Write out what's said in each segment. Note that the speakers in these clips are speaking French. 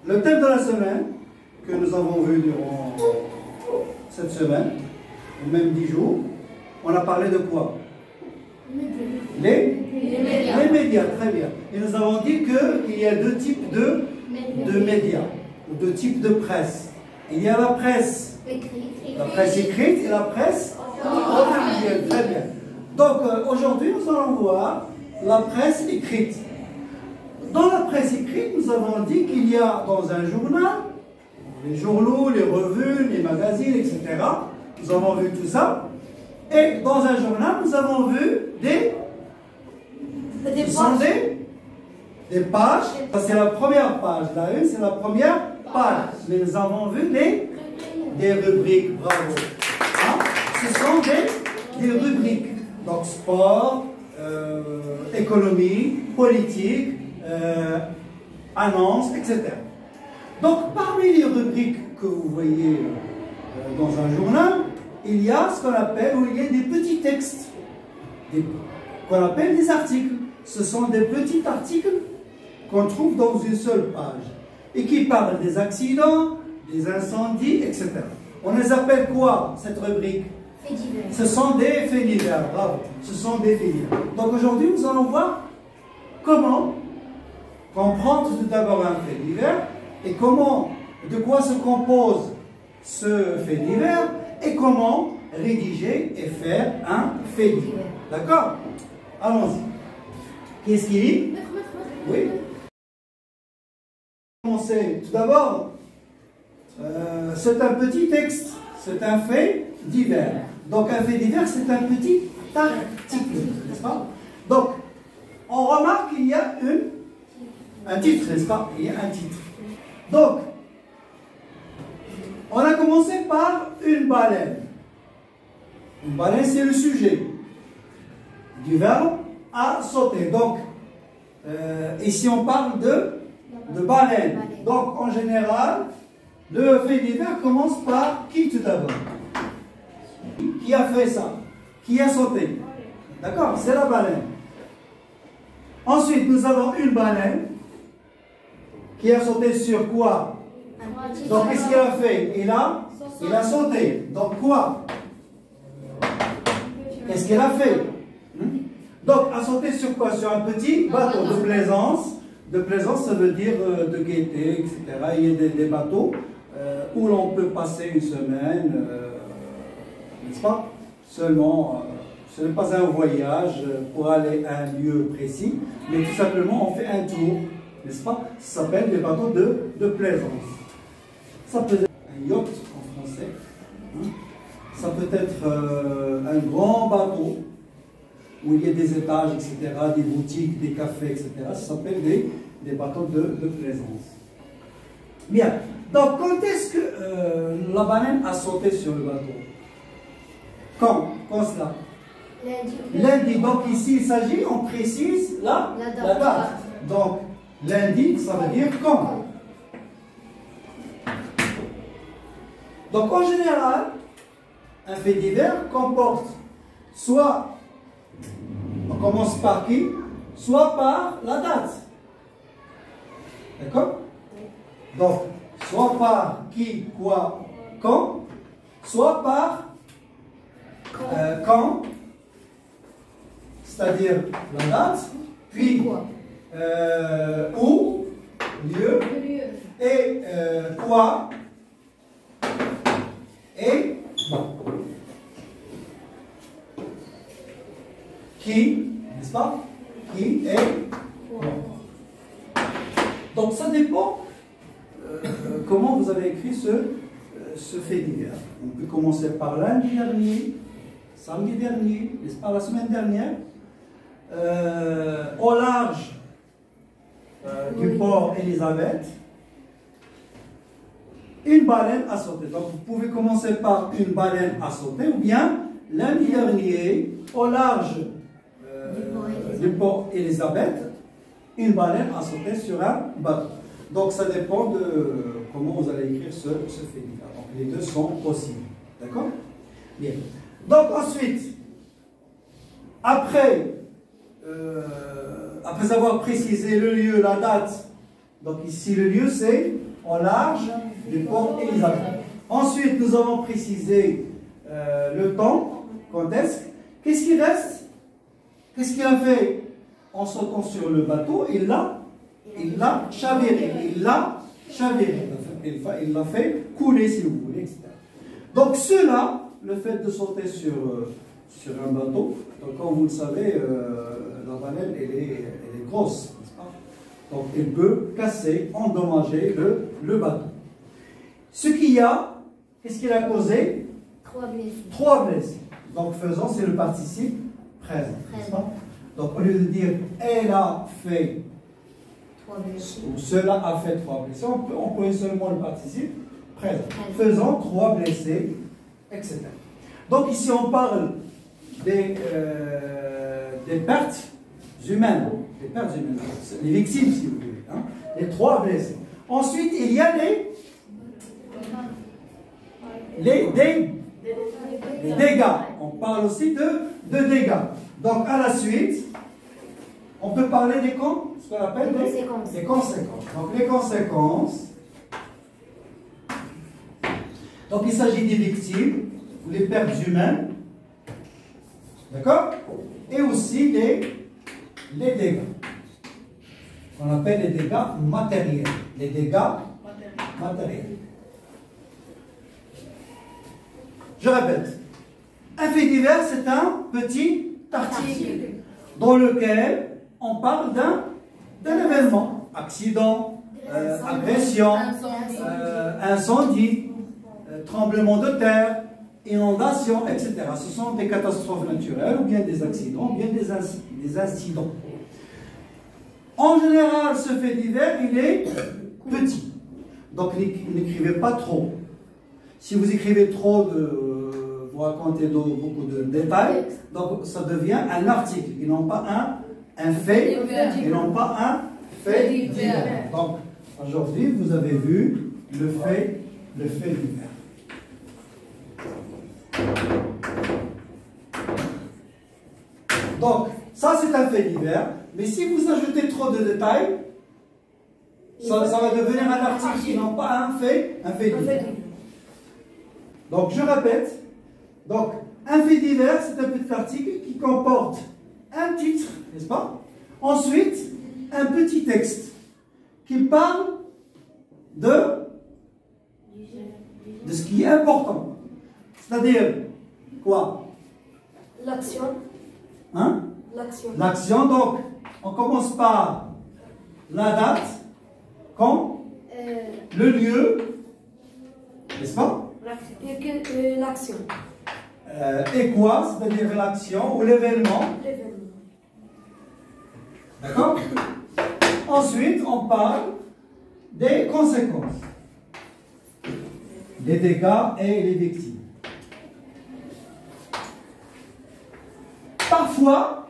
Le thème de la semaine que nous avons vu durant cette semaine, ou même 10 jours, on a parlé de quoi? Les médias, très bien. Et nous avons dit qu'il y a deux types de médias, ou deux types de presse. Il y a la presse écrite et la presse audiovisuelle. Très bien. Donc aujourd'hui, nous allons voir la presse écrite. Dans la presse écrite, nous avons dit qu'il y a dans un journal, les journaux, les revues, les magazines, etc. Nous avons vu tout ça. Et dans un journal, nous avons vu des pages. Ça, c'est la première page. La une, c'est la première page. Mais nous avons vu des rubriques. Bravo. Hein? Ce sont des rubriques. Donc, sport, économie, politique, annonces, etc. Donc, parmi les rubriques que vous voyez dans un journal, il y a ce qu'on appelle, où il y a des petits textes, qu'on appelle des articles. Ce sont des petits articles qu'on trouve dans une seule page et qui parlent des accidents, des incendies, etc. On les appelle quoi, cette rubrique? Faits divers. Ce sont des faits divers, bravo. Ce sont des faits divers. Donc aujourd'hui, nous allons voir comment comprendre tout d'abord un fait divers et de quoi se compose ce fait divers et comment rédiger et faire un fait divers. D'accord? Allons-y. Qu'est-ce qu'il dit? Oui. Commencer. Tout d'abord, c'est un petit texte, c'est un fait divers. Donc un fait divers, c'est un petit article, n'est-ce pas? Donc, on remarque qu'il y a un titre, n'est-ce pas? Il y a un titre. Donc, on a commencé par une baleine. Une baleine, c'est le sujet du verbe à sauter. Donc, ici, on parle de baleine. Donc, en général, le fait divers commence par qui tout d'abord? Qui a fait ça? Qui a sauté? D'accord? C'est la baleine. Ensuite, nous avons une baleine qui a sauté sur quoi? Donc, qu'est-ce qu'il a fait? Il a sauté. Donc, quoi? Qu'est-ce qu'il a fait? Donc, a sauté sur quoi? Sur un petit bateau de plaisance. De plaisance, ça veut dire de gaieté, etc. Il y a des bateaux où l'on peut passer une semaine, n'est-ce pas? Seulement, ce n'est pas un voyage pour aller à un lieu précis, mais tout simplement, on fait un tour, n'est-ce pas? Ça s'appelle des bateaux de plaisance. Ça peut être un yacht en français. Ça peut être un grand bateau où il y a des étages, etc., des boutiques, des cafés, etc. Ça s'appelle des bateaux de plaisance. Bien. Donc, quand est-ce que la baleine a sauté sur le bateau? Quand cela? Lundi. Donc, ici, il s'agit, on précise la date. Donc, lundi, ça veut dire quand? Donc, en général, un fait divers comporte soit, on commence par qui? Soit par la date. D'accord? Donc, soit par qui, quoi, quand, soit par quand, c'est-à-dire la date, puis où, lieu, et quoi, et qui, n'est-ce pas? Qui et donc ça dépend comment vous avez écrit ce fait divers. On peut commencer par lundi dernier, samedi dernier, n'est-ce pas, la semaine dernière, au large du port Elisabeth, une baleine a sauté. Donc vous pouvez commencer par une baleine a sauté, ou bien lundi dernier, au large du port Elisabeth, une baleine a sauté sur un bateau. Donc ça dépend de comment vous allez écrire ce fait divers. Donc les deux sont possibles. D'accord? Bien. Donc ensuite, après avoir précisé le lieu, la date Donc ici, le lieu, c'est au large du port Elisabeth. Ensuite, nous avons précisé le temps, quand est-ce. Qu'est-ce qui reste? Qu'est-ce qu'il a fait en sautant sur le bateau? Il l'a chaviré. Il l'a chaviré. Il l'a fait couler, si vous voulez, etc. Donc cela, le fait de sauter sur un bateau, donc comme vous le savez, la baleine, elle est grosse, n'est-ce pas? Donc elle peut casser, endommager le bateau. Ce qu'il y a, qu'est-ce qu'il a causé? 3 blessés. 3 blessés. Donc faisant, c'est le participe présent, n'est-ce pas? Donc au lieu de dire elle a fait 3 blessés. ou cela a fait 3 blessés, on peut employer seulement le participe présent. Faisant 3 blessés, etc. Donc ici on parle des pertes humaines, les victimes si vous voulez, hein, les 3 blessés. Ensuite il y a les dégâts. On parle aussi de dégâts. Donc à la suite, on peut parler ce qu'on appelle des conséquences. Donc les conséquences. Donc il s'agit des victimes ou les pertes humaines. D'accord? Et aussi les dégâts. On appelle les dégâts matériels. Les dégâts matériels. Je répète. Un fait divers, c'est un petit article dans lequel on parle d'un événement. Accident, agression, incendie, tremblement de terre, inondation, etc. Ce sont des catastrophes naturelles, ou bien des accidents, ou bien des incidents. En général, ce fait divers, il est petit. Donc n'écrivez pas trop. Si vous écrivez trop, vous racontez beaucoup de détails, donc ça devient un article, et non pas un fait, et non pas un fait divers. Donc aujourd'hui, vous avez vu le fait divers. Donc, ça c'est un fait divers, mais si vous ajoutez trop de détails, ça va devenir un article et non pas un fait divers. Donc, je répète, donc, un fait divers, c'est un petit article qui comporte un titre, n'est-ce pas? Ensuite, un petit texte qui parle de ce qui est important. C'est-à-dire, quoi? L'action. Hein? L'action. L'action, donc, on commence par la date, quand, le lieu, n'est-ce pas? L'action. Et quoi? C'est-à-dire l'action ou l'événement. D'accord? Ensuite, on parle des conséquences. Les dégâts et les victimes. Parfois,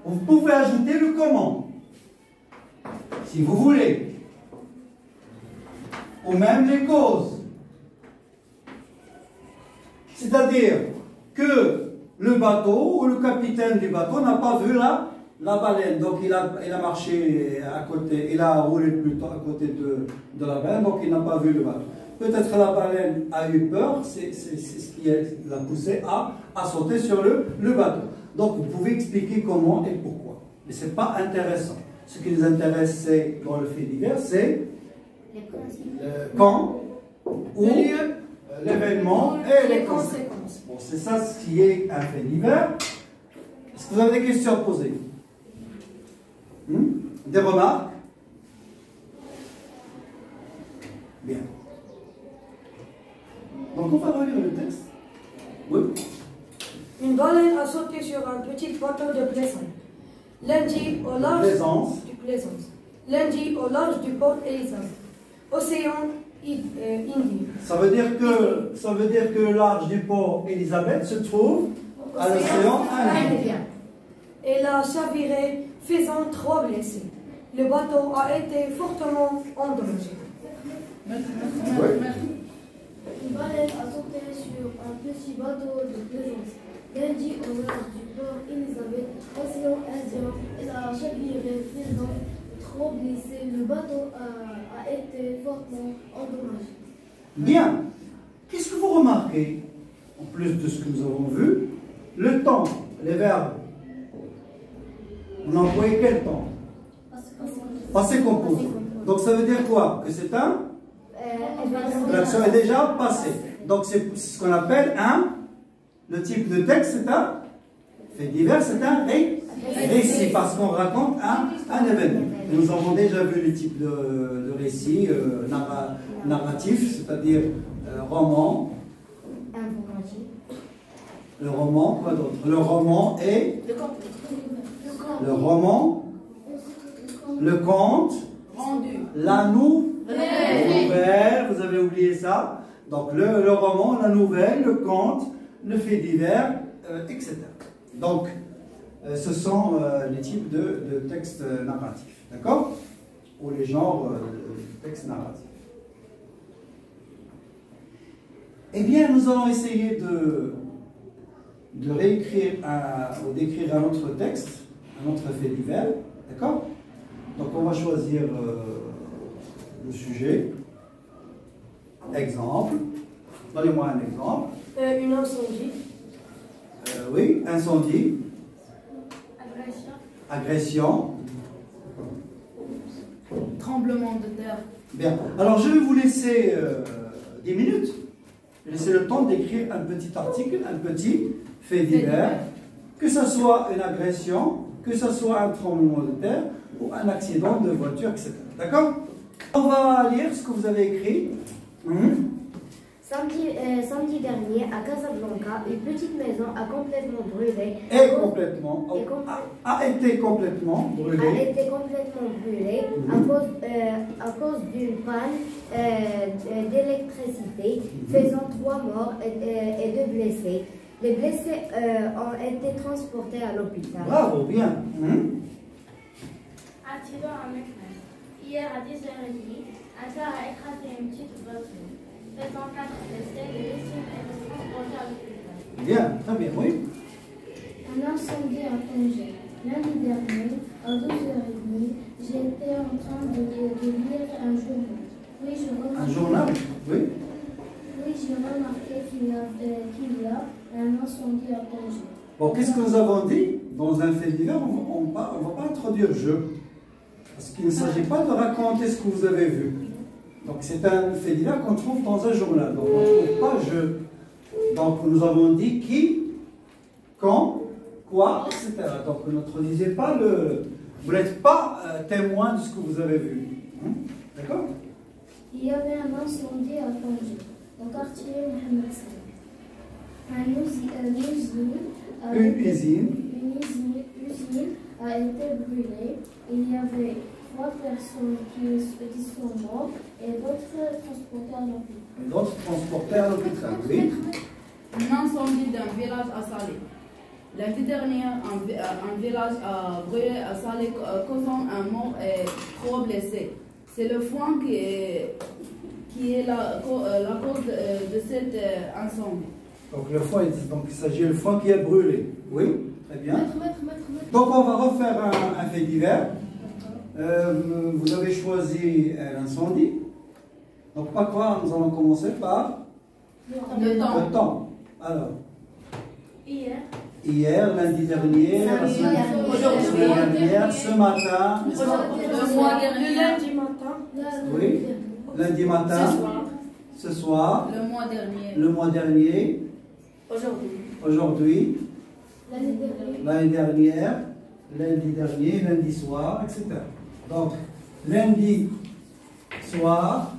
vous pouvez ajouter le comment, si vous voulez, ou même les causes. C'est-à-dire que le bateau ou le capitaine du bateau n'a pas vu la baleine, donc il a marché à côté, il a roulé plutôt à côté de la baleine, donc il n'a pas vu le bateau. Peut-être la baleine a eu peur, c'est ce qui l'a poussé à sauter sur le bateau. Donc vous pouvez expliquer comment et pourquoi. Mais ce n'est pas intéressant. Ce qui nous intéresse, c'est, dans le fait divers, c'est quand, où, l'événement et les conséquences. Bon, c'est ça ce qui est un fait divers. Est-ce que vous avez des questions à poser? Des remarques? Bien. Donc on va relire le texte. Oui. Une baleine a sauté sur un petit bateau de plaisance. Lundi au large Lundi au large du port Elisabeth. Océan Indien. Ça veut dire que le large du port Elisabeth se trouve à l'océan Indien. Elle a chaviré, faisant 3 blessés. Le bateau a été fortement endommagé. Une baleine a sauté sur un petit bateau de plaisance. Lundi au large du port Elisabeth, océan Indien, elle a chaviré, faisant trop blessé. Le bateau a été fortement endommagé. Bien. Qu'est-ce que vous remarquez, en plus de ce que nous avons vu? Le temps, les verbes. On a employé quel temps? Passé composé. Donc ça veut dire quoi? Que c'est un? L'action est déjà passée. Donc c'est ce qu'on appelle un. Le type de texte, c'est un fait divers, c'est un récit, parce qu'on raconte un événement. Et nous avons déjà vu les types de récits narratifs, c'est-à-dire roman. Le roman, quoi d'autre? Le roman et le roman, le conte, la nouvelle, vous avez oublié ça. Donc le roman, la nouvelle, le conte, le fait divers, etc. Donc, ce sont les types de textes narratifs, d'accord? Ou les genres de textes narratifs. Eh bien, nous allons essayer de réécrire ou d'écrire un autre texte, un autre fait divers, d'accord? Donc, on va choisir le sujet. Exemple. Donnez-moi un exemple. Une incendie. Oui, incendie. Agression. Agression. Tremblement de terre. Bien. Alors, je vais vous laisser 10 minutes. Laissez le temps d'écrire un petit article, un petit fait divers. Que ce soit une agression, que ce soit un tremblement de terre ou un accident de voiture, etc. D'accord? On va lire ce que vous avez écrit. Samedi dernier, à Casablanca, une petite maison a complètement brûlé. A été complètement brûlée. À cause d'une panne d'électricité, faisant 3 morts et 2 blessés. Les blessés ont été transportés à l'hôpital. Bravo, bien. Accident à Meknès. Hier à 10h30, un car a écrasé une petite voiture. Faisant 4 blessés, les victimes étaient transportées à l'hôpital. Bien, très bien, oui. Un incendie à Tanger. Lundi dernier, à 12h30, j'étais en train de lire un journal. Un journal, oui. Oui, j'ai remarqué qu'il y a un incendie à Tanger. Bon, qu'est-ce que nous avons dit? Dans un fait divers, on ne va pas introduire je. Parce qu'il ne s'agit pas de raconter ce que vous avez vu. Donc c'est un fait divers qu'on trouve dans un journal. Donc on ne trouve pas je. Donc nous avons dit qui, quand, quoi, etc. Donc vous n'introduisez pas le... Vous n'êtes pas témoin de ce que vous avez vu. D'accord? Il y avait un incendie à Tanger, au quartier Mohamed Salah. Une usine a été brûlée. Il y avait 3 personnes qui sont mortes et d'autres transportées à l'hôpital. Et d'autres transportés à l'hôpital, oui. Un incendie d'un village à Salé. L'année dernière, un village a brûlé à Salé, causant un mort et 3 blessés. C'est le foin qui est la cause de cet incendie. Donc le foin, donc il s'agit du foin qui est brûlé. Oui, très bien. Donc on va refaire un fait divers. Vous avez choisi l'incendie. Donc par quoi nous allons commencer par Le temps. Alors, Hier, lundi dernier, la semaine dernière, ce matin, Le mois dernier. Lundi matin. oui, lundi matin, ce soir, Le mois dernier. aujourd'hui, l'année dernière, lundi dernier, lundi soir, etc. Donc, lundi soir,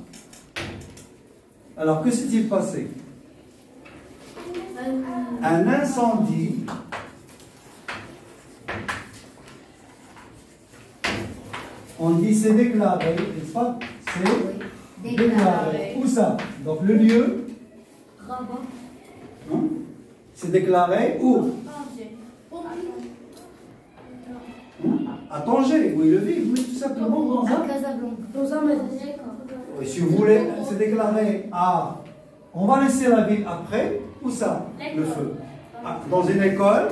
alors que s'est-il passé? Un incendie on dit c'est déclaré, n'est-ce pas? C'est déclaré. Où ça? Donc le lieu? Hein? C'est déclaré où? À Tanger, oui, le vivre, mais tout simplement dans un... Dans un maison. Oui, si vous voulez, c'est déclaré à... On va laisser la ville après. Où ça? Le feu. Ah, dans une école?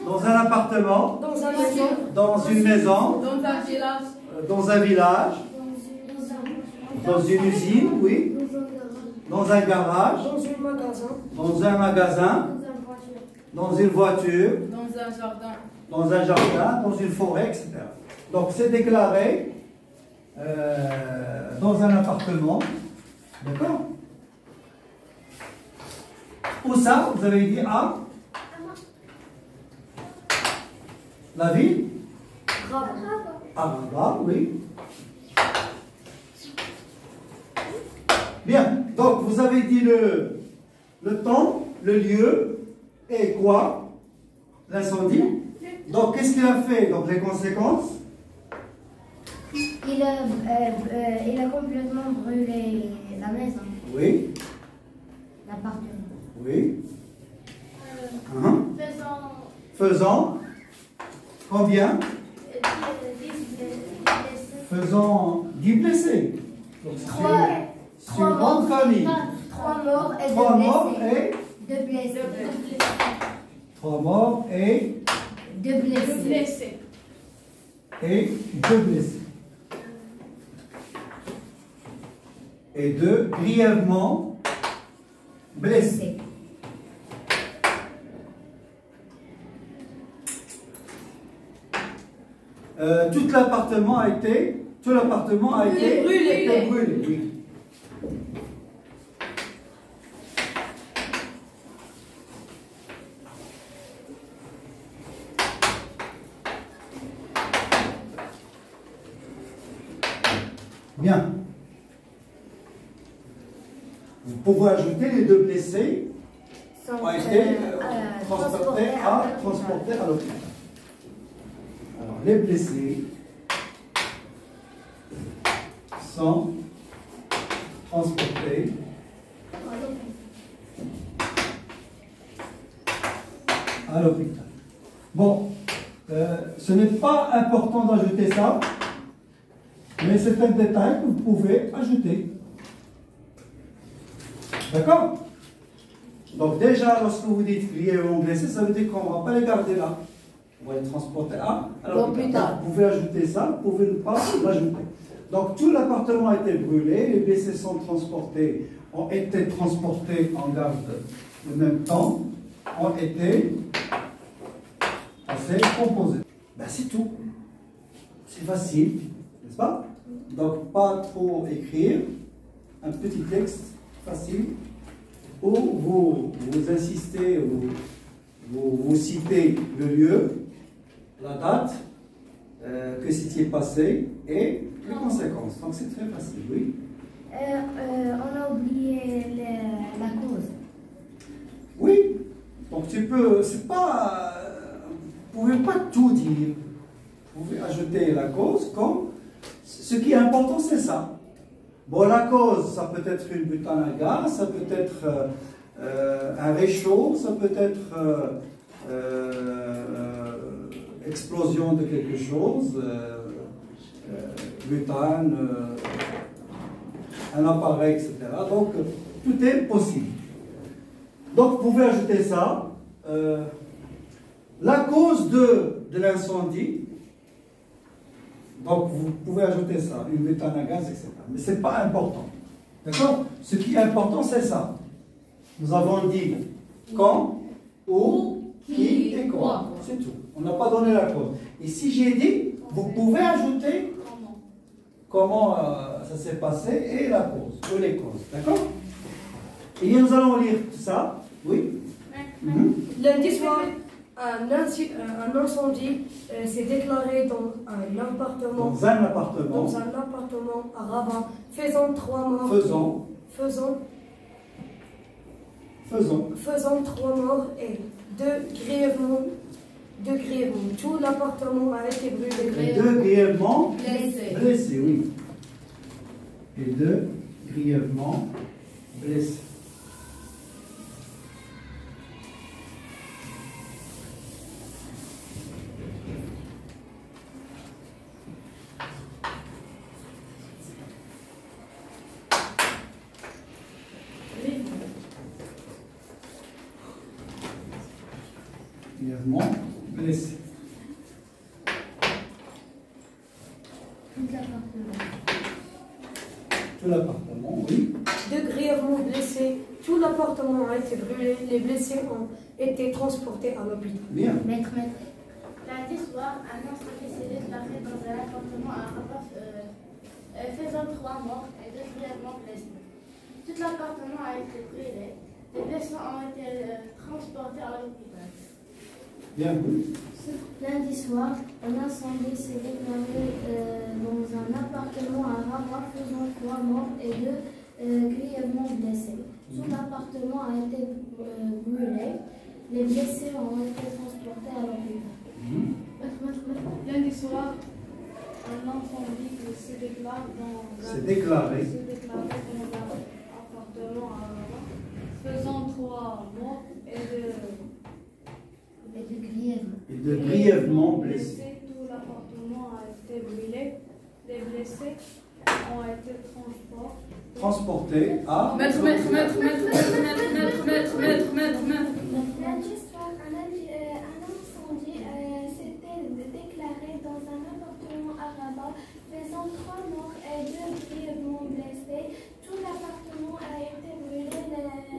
Dans un appartement? Dans un maison. Dans une maison? Dans un village. dans un village, dans une usine, oui, dans un garage, dans un magasin, dans une voiture, dans un jardin, dans une forêt, etc. Donc c'est déclaré dans un appartement, d'accord? Où ça? Vous avez dit à la ville? À Rabat, oui. Bien, donc vous avez dit le temps, le lieu et quoi? L'incendie. Donc qu'est-ce qu'il a fait? Donc les conséquences? Il a complètement brûlé la maison, Oui. l'appartement. Oui. Faisant combien? Faisant 10 blessés. Donc c'est une grande famille. 3 morts et 2 3 morts blessés. et 2 blessés. 3 morts et 2 blessés. et 2 blessés. Et 2 grièvement blessés. Tout l'appartement a été brûlé. Oui. Bien. Vous pouvez ajouter les 2 blessés ont été transportés à l'hôpital. Alors, les blessés sont transportés à l'hôpital. Bon, ce n'est pas important d'ajouter ça, mais c'est un détail que vous pouvez ajouter. D'accord? Donc déjà, lorsque vous dites grièvement blessés, ça veut dire qu'on ne va pas les garder là. On va les transporter à l'hôpital. Vous pouvez ajouter ça, vous pouvez ne pas l'ajouter. Donc tout l'appartement a été brûlé, les blessés ont été transportés en garde en même temps, ont été assez composés. Ben, c'est tout. C'est facile, n'est-ce pas? Donc pas trop écrire, un petit texte facile où vous insistez, vous citez le lieu, la date, que s'est-il passé et les conséquences. Donc c'est très facile, oui. On a oublié la cause. Oui, donc tu peux, c'est pas, vous ne pouvez pas tout dire. Vous pouvez ajouter la cause comme, ce qui est important c'est ça. Bon, la cause, ça peut être une butane à gaz, ça peut être un réchaud, ça peut être explosion de quelque chose, butane, un appareil, etc. Donc, tout est possible. Donc, vous pouvez ajouter ça. La cause de l'incendie, donc vous pouvez ajouter ça, une butane à gaz, etc. Mais ce n'est pas important. D'accord? Ce qui est important, c'est ça. Nous avons dit quand, où, qui et quoi. C'est tout. On n'a pas donné la cause. Et si j'ai dit, vous pouvez ajouter comment ça s'est passé et la cause, ou les causes. D'accord? Et nous allons lire tout ça. Oui? Lundi soir, un incendie s'est déclaré dans un appartement. Dans un appartement. Dans un appartement à Rabat, faisant 3 morts. Faisant 3 morts et 2 grièvement. Tout l'appartement a été brûlé. Et 2 grièvement Blessés, oui. Et 2 grièvement blessés. Grièvement blessés. Toute la Tout l'appartement, oui. 2 grièvement blessés. Tout l'appartement a été brûlé. Les blessés ont été transportés à l'hôpital. Bien. Maître. Lundi soir, un incendie s'est déclaré dans un appartement à rapport faisant 3 morts et 2 grièvement blessés. Tout l'appartement a été brûlé. Les blessés ont été transportés à l'hôpital. Bien, oui. Lundi soir, un incendie s'est déclaré dans un appartement à Rabat faisant 3 morts et 2 grièvement blessés. Tout l'appartement a été brûlé. Les blessés ont été transportés à l'hôpital. Lundi soir, un incendie se déclare dans C'est déclaré. un appartement à Rabat, faisant 3 morts et de grièvement blessés. Tout l'appartement a été brûlé. Les blessés ont été Transportés à... Maître. Lundi soir, un incendie s'était déclaré dans un appartement à Rabat, faisant 3 morts et 2 grièvement blessés. Tout l'appartement a été brûlé.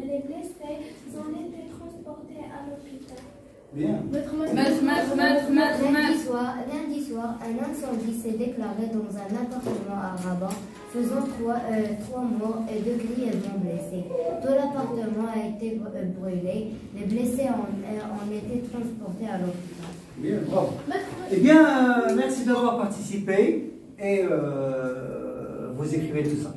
Les blessés ont été transportés à l'hôpital. Bien. Lundi soir, un incendie s'est déclaré dans un appartement à Rabat, faisant 3 morts et 2 grièvement blessés. Tout l'appartement a été brûlé. Les blessés ont été transportés à l'hôpital. Bien, bravo. Eh bien, merci d'avoir participé et vous écrivez tout ça.